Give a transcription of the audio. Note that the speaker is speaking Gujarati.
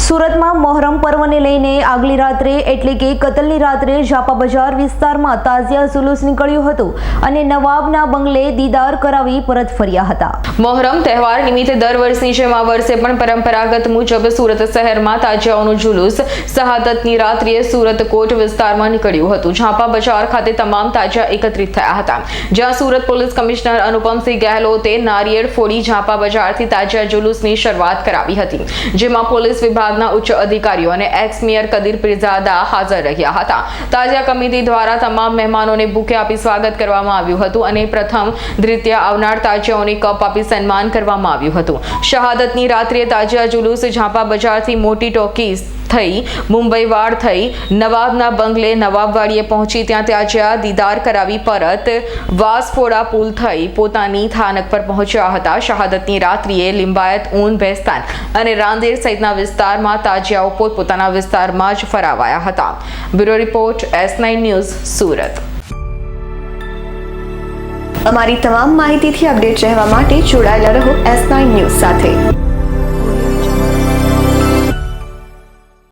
સુરતમાં મોહરમ પર્વને લઈને આગલી રાત્રે એટલે કે કતલની રાત્રે ઝાપા બજાર વિસ્તારમાં તાજિયા જુલુસ નીકળ્યું હતું અને નવાબના બંગલે દીદાર કરાવી પરત ફર્યા હતા। મોહરમ તહેવાર નિમિત્તે દર વર્ષની જેમ આ વર્ષે પણ પરંપરાગત મુજબ સુરત શહેરમાં તાજિયાઓનું જુલુસ શહાદતની રાત્રિએ સુરત કોટ વિસ્તારમાં નીકળ્યું હતું। ઝાપા બજાર ખાતે તમામ તાજિયા એકત્રિત થયા હતા, જ્યાં સુરત પોલીસ કમિશનર અનુપમસિંહ ગહેલોતે નારિયેળ ફોડી ઝાપા બજારથી તાજિયા જુલુસની શરૂઆત કરાવી હતી, જેમાં પોલીસ વિભાગના ઉચ્ચ અધિકારીઓ અને એક્સ મેયર કદીર પીરઝાદા હાજર રહ્યા હતા। તાજિયા કમિટી દ્વારા તમામ મહેમાનોને બુકે આપી સ્વાગત કરવામાં આવ્યું હતું અને પ્રથમ દ્વિતીય આવનાર તાજિયાઓને કપ આપી સન્માન કરવામાં આવ્યું હતું। શહાદતની રાત્રિએ તાજિયા જુલુસ ઝાપા બજારથી મોટી ટોકીઝ થઈ મુંબઈ વાડ થઈ નવાબના બંગલે નવાબવાડીએ પહોંચી ત્યાં તાજિયા દીદાર કરાવી પરત વાસફોડા પુલ થઈ પોતાની થાનક પર પહોંચ્યા હતા। શહાદતની રાત્રિએ લિંબાયત ઊન ભેસ્તાન અને રાંદેર સહિતના વિસ્તારમાં તાજિયાઓ પોતપોતાના વિસ્તારમાં જ ફરાવાયા હતા। Bureau report S9 news Surat. અમારી તમામ માહિતીથી અપડેટ રહેવા માટે જોડાયેલા રહો S9 ન્યૂઝ સાથે।